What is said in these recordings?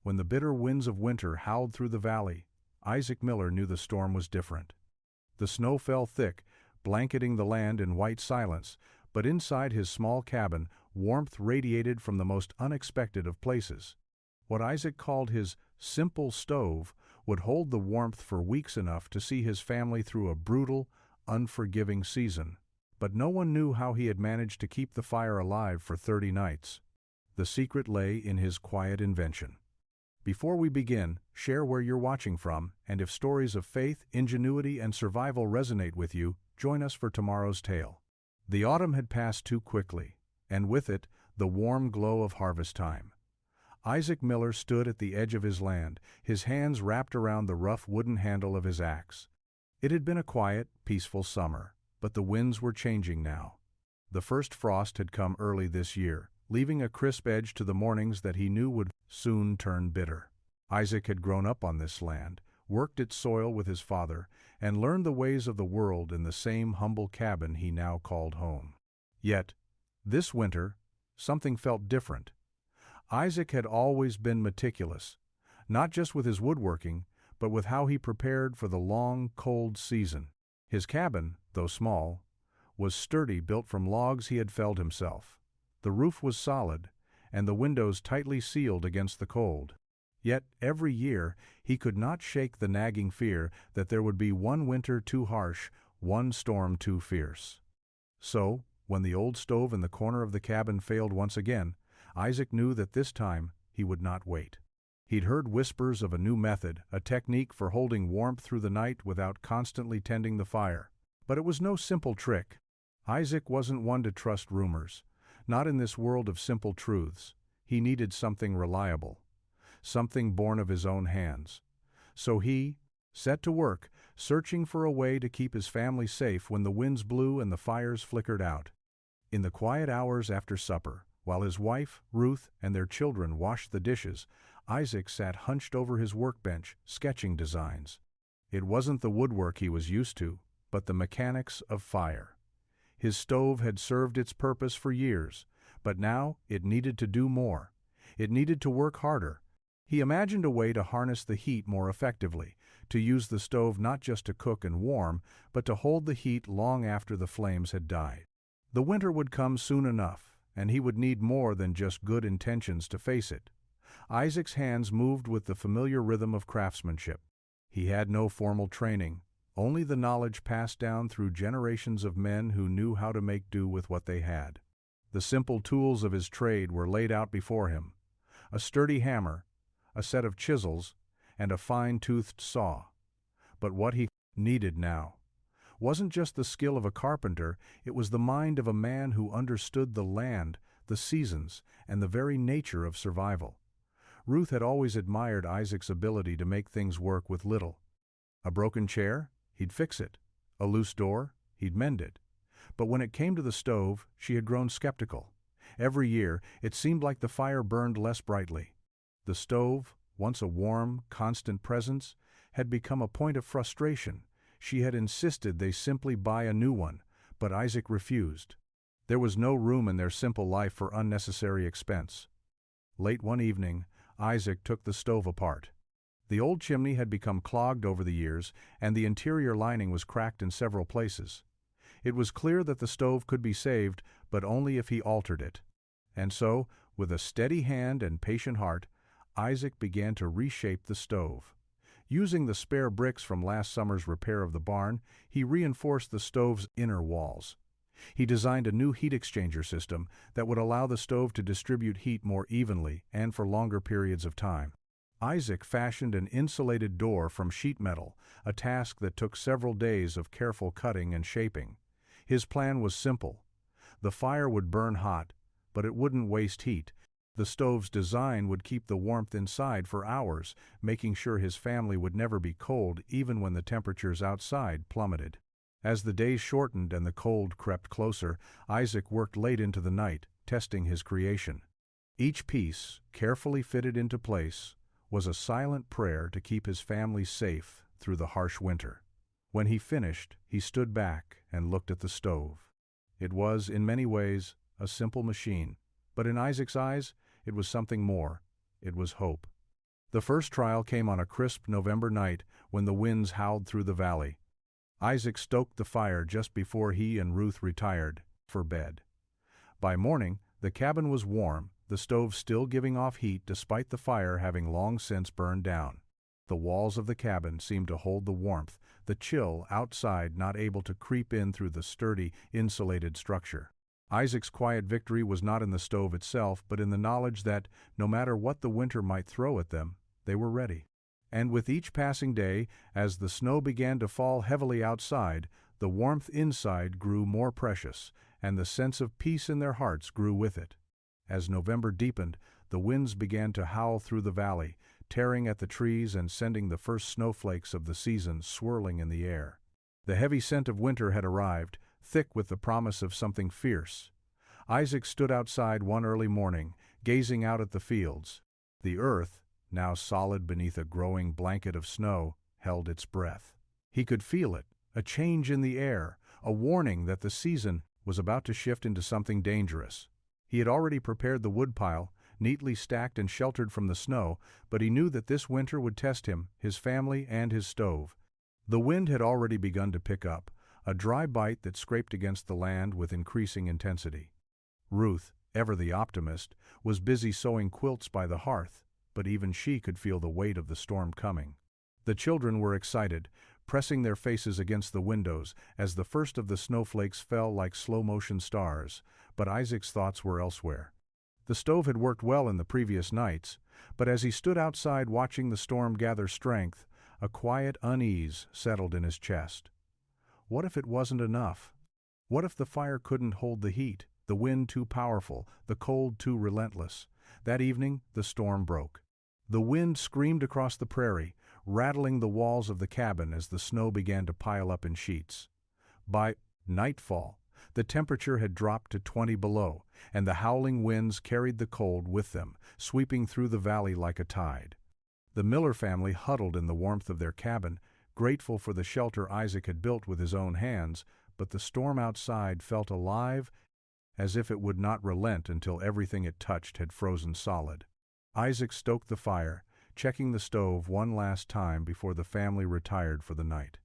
when the bitter winds of winter howled through the valley, Isaac Miller knew the storm was different. The snow fell thick, blanketing the land in white silence, but inside his small cabin, warmth radiated from the most unexpected of places. What Isaac called his simple stove would hold the warmth for weeks enough to see his family through a brutal, unforgiving season. But no one knew how he had managed to keep the fire alive for 30 nights. The secret lay in his quiet invention. Before we begin, share where you're watching from, and if stories of faith, ingenuity, and survival resonate with you, join us for tomorrow's tale. The autumn had passed too quickly, and with it, the warm glow of harvest time. Isaac Miller stood at the edge of his land, his hands wrapped around the rough wooden handle of his axe. It had been a quiet, peaceful summer, but the winds were changing now. The first frost had come early this year, leaving a crisp edge to the mornings that he knew would soon turn bitter. Isaac had grown up on this land, worked its soil with his father, and learned the ways of the world in the same humble cabin he now called home. Yet, this winter, something felt different. Isaac had always been meticulous, not just with his woodworking, but with how he prepared for the long, cold season. His cabin, though small, was sturdy, built from logs he had felled himself. The roof was solid, and the windows tightly sealed against the cold. Yet, every year, he could not shake the nagging fear that there would be one winter too harsh, one storm too fierce. So, when the old stove in the corner of the cabin failed once again, Isaac knew that this time he would not wait. He'd heard whispers of a new method, a technique for holding warmth through the night without constantly tending the fire. But it was no simple trick. Isaac wasn't one to trust rumors. Not in this world of simple truths. He needed something reliable, something born of his own hands. So he set to work, searching for a way to keep his family safe when the winds blew and the fires flickered out. In the quiet hours after supper, while his wife, Ruth, and their children washed the dishes, Isaac sat hunched over his workbench, sketching designs. It wasn't the woodwork he was used to, but the mechanics of fire. His stove had served its purpose for years, but now it needed to do more. It needed to work harder. He imagined a way to harness the heat more effectively, to use the stove not just to cook and warm, but to hold the heat long after the flames had died. The winter would come soon enough, and he would need more than just good intentions to face it. Isaac's hands moved with the familiar rhythm of craftsmanship. He had no formal training, only the knowledge passed down through generations of men who knew how to make do with what they had. The simple tools of his trade were laid out before him: a sturdy hammer, a set of chisels, and a fine-toothed saw. But what he needed now wasn't just the skill of a carpenter, it was the mind of a man who understood the land, the seasons, and the very nature of survival. Ruth had always admired Isaac's ability to make things work with little. A broken chair? He'd fix it. A loose door? He'd mend it. But when it came to the stove, she had grown skeptical. Every year, it seemed like the fire burned less brightly. The stove, once a warm, constant presence, had become a point of frustration. She had insisted they simply buy a new one, but Isaac refused. There was no room in their simple life for unnecessary expense. Late one evening, Isaac took the stove apart. The old chimney had become clogged over the years, and the interior lining was cracked in several places. It was clear that the stove could be saved, but only if he altered it. And so, with a steady hand and patient heart, Isaac began to reshape the stove. Using the spare bricks from last summer's repair of the barn, he reinforced the stove's inner walls. He designed a new heat exchanger system that would allow the stove to distribute heat more evenly and for longer periods of time. Isaac fashioned an insulated door from sheet metal, a task that took several days of careful cutting and shaping. His plan was simple. The fire would burn hot, but it wouldn't waste heat. The stove's design would keep the warmth inside for hours, making sure his family would never be cold even when the temperatures outside plummeted. As the days shortened and the cold crept closer, Isaac worked late into the night, testing his creation. Each piece, carefully fitted into place, was a silent prayer to keep his family safe through the harsh winter. When he finished, he stood back and looked at the stove. It was, in many ways, a simple machine, but in Isaac's eyes, it was something more. It was hope. The first trial came on a crisp November night when the winds howled through the valley. Isaac stoked the fire just before he and Ruth retired for bed. By morning, the cabin was warm, the stove still giving off heat despite the fire having long since burned down. The walls of the cabin seemed to hold the warmth, the chill outside not able to creep in through the sturdy, insulated structure. Isaac's quiet victory was not in the stove itself, but in the knowledge that, no matter what the winter might throw at them, they were ready. And with each passing day, as the snow began to fall heavily outside, the warmth inside grew more precious, and the sense of peace in their hearts grew with it. As November deepened, the winds began to howl through the valley, tearing at the trees and sending the first snowflakes of the season swirling in the air. The heavy scent of winter had arrived, thick with the promise of something fierce. Isaac stood outside one early morning, gazing out at the fields. The earth, now solid beneath a growing blanket of snow, held its breath. He could feel it, a change in the air, a warning that the season was about to shift into something dangerous. He had already prepared the woodpile, neatly stacked and sheltered from the snow, but he knew that this winter would test him, his family, and his stove. The wind had already begun to pick up, a dry bite that scraped against the land with increasing intensity. Ruth, ever the optimist, was busy sewing quilts by the hearth, but even she could feel the weight of the storm coming. The children were excited, pressing their faces against the windows as the first of the snowflakes fell like slow-motion stars, but Isaac's thoughts were elsewhere. The stove had worked well in the previous nights, but as he stood outside watching the storm gather strength, a quiet unease settled in his chest. What if it wasn't enough? What if the fire couldn't hold the heat, the wind too powerful, the cold too relentless? That evening, the storm broke. The wind screamed across the prairie, rattling the walls of the cabin as the snow began to pile up in sheets. By nightfall, the temperature had dropped to 20 below, and the howling winds carried the cold with them, sweeping through the valley like a tide. The Miller family huddled in the warmth of their cabin, grateful for the shelter Isaac had built with his own hands, but the storm outside felt alive, as if it would not relent until everything it touched had frozen solid. Isaac stoked the fire, checking the stove one last time before the family retired for the night.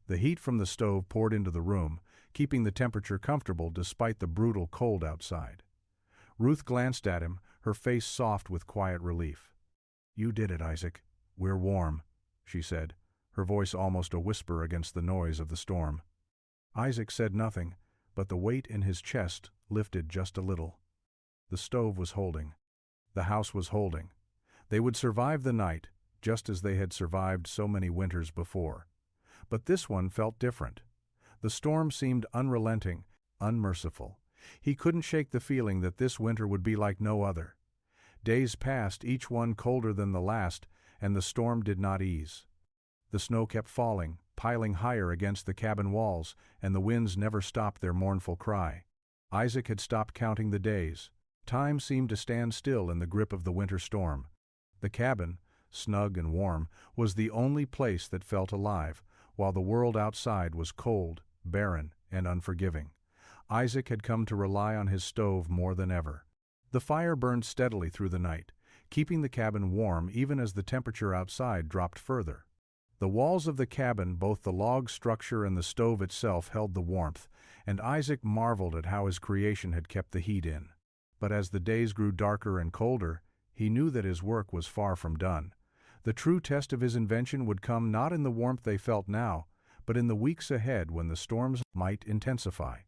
The heat from the stove poured into the room, keeping the temperature comfortable despite the brutal cold outside. Ruth glanced at him, her face soft with quiet relief. "You did it, Isaac. We're warm," she said, her voice almost a whisper against the noise of the storm. Isaac said nothing, but the weight in his chest lifted just a little. The stove was holding. The house was holding. They would survive the night, just as they had survived so many winters before. But this one felt different. The storm seemed unrelenting, unmerciful. He couldn't shake the feeling that this winter would be like no other. Days passed, each one colder than the last, and the storm did not ease. The snow kept falling, piling higher against the cabin walls, and the winds never stopped their mournful cry. Isaac had stopped counting the days. Time seemed to stand still in the grip of the winter storm. The cabin, snug and warm, was the only place that felt alive, while the world outside was cold, barren, and unforgiving. Isaac had come to rely on his stove more than ever. The fire burned steadily through the night, keeping the cabin warm even as the temperature outside dropped further. The walls of the cabin, both the log structure and the stove itself, held the warmth, and Isaac marveled at how his creation had kept the heat in. But as the days grew darker and colder, he knew that his work was far from done. The true test of his invention would come not in the warmth they felt now, but in the weeks ahead when the storms might intensify.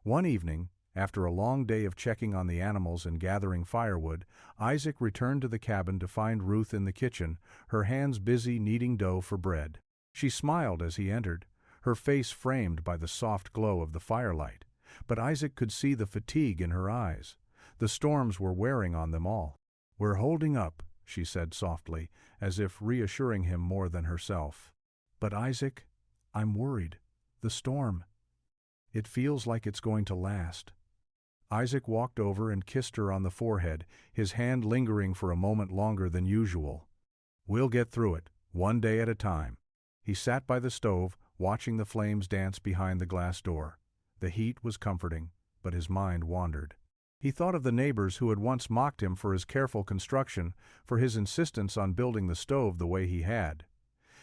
One evening, after a long day of checking on the animals and gathering firewood, Isaac returned to the cabin to find Ruth in the kitchen, her hands busy kneading dough for bread. She smiled as he entered, her face framed by the soft glow of the firelight, but Isaac could see the fatigue in her eyes. The storms were wearing on them all. "We're holding up," she said softly, as if reassuring him more than herself. "But Isaac, I'm worried. The storm. It feels like it's going to last." Isaac walked over and kissed her on the forehead, his hand lingering for a moment longer than usual. "We'll get through it, one day at a time." He sat by the stove, watching the flames dance behind the glass door. The heat was comforting, but his mind wandered. He thought of the neighbors who had once mocked him for his careful construction, for his insistence on building the stove the way he had.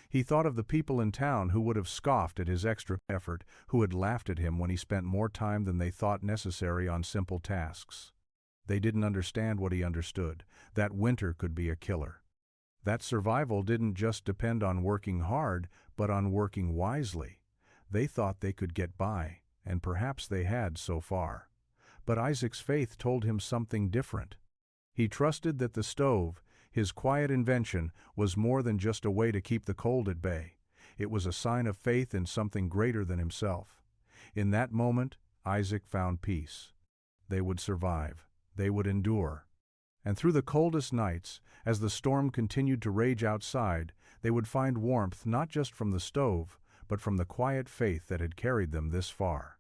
He thought of the people in town who would have scoffed at his extra effort, who had laughed at him when he spent more time than they thought necessary on simple tasks. They didn't understand what he understood, that winter could be a killer. That survival didn't just depend on working hard, but on working wisely. They thought they could get by, and perhaps they had so far. But Isaac's faith told him something different. He trusted that the stove, his quiet invention, was more than just a way to keep the cold at bay. It was a sign of faith in something greater than himself. In that moment, Isaac found peace. They would survive. They would endure. And through the coldest nights, as the storm continued to rage outside, they would find warmth not just from the stove, but from the quiet faith that had carried them this far.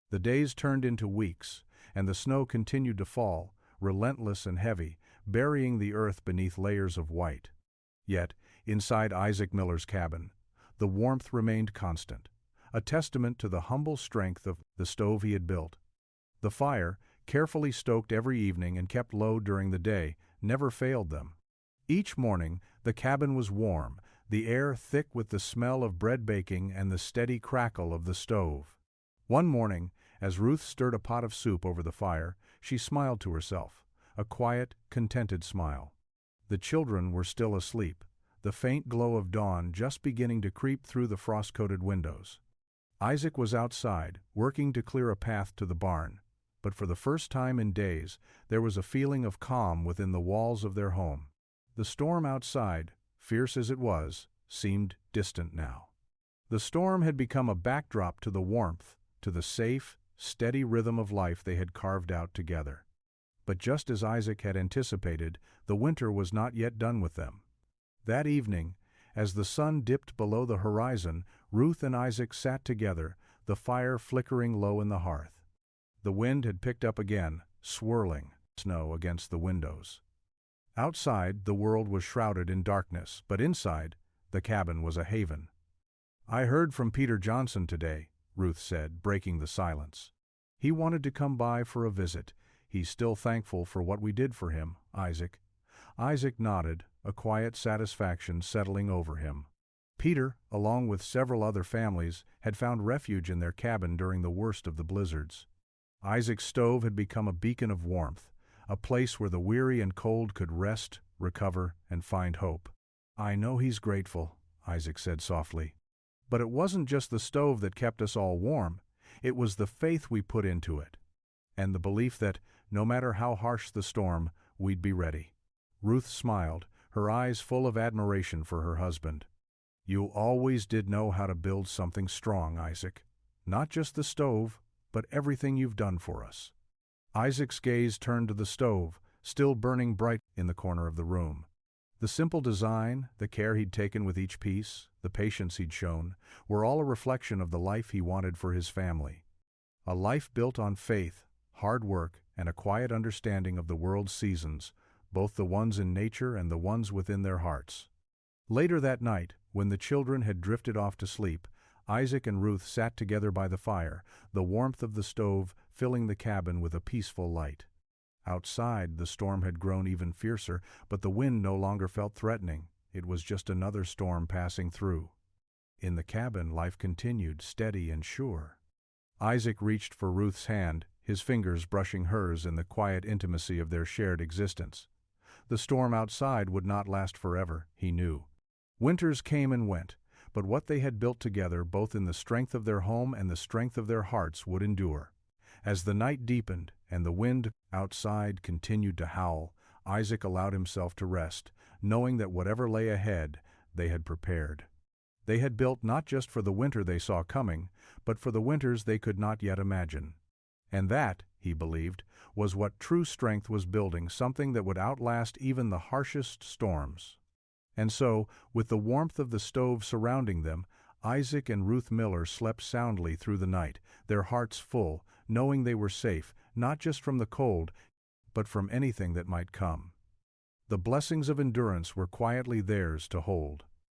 The days turned into weeks, and the snow continued to fall, relentless and heavy, burying the earth beneath layers of white. Yet, inside Isaac Miller's cabin, the warmth remained constant, a testament to the humble strength of the stove he had built. The fire, carefully stoked every evening and kept low during the day, never failed them. Each morning, the cabin was warm, the air thick with the smell of bread baking and the steady crackle of the stove. One morning, as Ruth stirred a pot of soup over the fire, she smiled to herself, a quiet, contented smile. The children were still asleep, the faint glow of dawn just beginning to creep through the frost-coated windows. Isaac was outside, working to clear a path to the barn, but for the first time in days, there was a feeling of calm within the walls of their home. The storm outside, fierce as it was, seemed distant now. The storm had become a backdrop to the warmth, to the safe, steady rhythm of life they had carved out together. But just as Isaac had anticipated, the winter was not yet done with them. That evening, as the sun dipped below the horizon, Ruth and Isaac sat together, the fire flickering low in the hearth. The wind had picked up again, swirling snow against the windows. Outside, the world was shrouded in darkness, but inside, the cabin was a haven. "I heard from Peter Johnson today," Ruth said, breaking the silence. "He wanted to come by for a visit. He's still thankful for what we did for him, Isaac." Isaac nodded, a quiet satisfaction settling over him. Peter, along with several other families, had found refuge in their cabin during the worst of the blizzards. Isaac's stove had become a beacon of warmth, a place where the weary and cold could rest, recover, and find hope. "I know he's grateful," Isaac said softly. "But it wasn't just the stove that kept us all warm. It was the faith we put into it, and the belief that, no matter how harsh the storm, we'd be ready." Ruth smiled, her eyes full of admiration for her husband. "You always did know how to build something strong, Isaac. Not just the stove, but everything you've done for us." Isaac's gaze turned to the stove, still burning bright in the corner of the room. The simple design, the care he'd taken with each piece, the patience he'd shown, were all a reflection of the life he wanted for his family. A life built on faith, hard work, and a quiet understanding of the world's seasons, both the ones in nature and the ones within their hearts. Later that night, when the children had drifted off to sleep, Isaac and Ruth sat together by the fire, the warmth of the stove filling the cabin with a peaceful light. Outside, the storm had grown even fiercer, but the wind no longer felt threatening. It was just another storm passing through. In the cabin, life continued, steady and sure. Isaac reached for Ruth's hand, his fingers brushing hers in the quiet intimacy of their shared existence. The storm outside would not last forever, he knew. Winters came and went, but what they had built together, both in the strength of their home and the strength of their hearts, would endure. As the night deepened and the wind outside continued to howl, Isaac allowed himself to rest, knowing that whatever lay ahead, they had prepared. They had built not just for the winter they saw coming, but for the winters they could not yet imagine. And that, he believed, was what true strength was building, something that would outlast even the harshest storms. And so, with the warmth of the stove surrounding them, Isaac and Ruth Miller slept soundly through the night, their hearts full, knowing they were safe, not just from the cold, but from anything that might come. The blessings of endurance were quietly theirs to hold.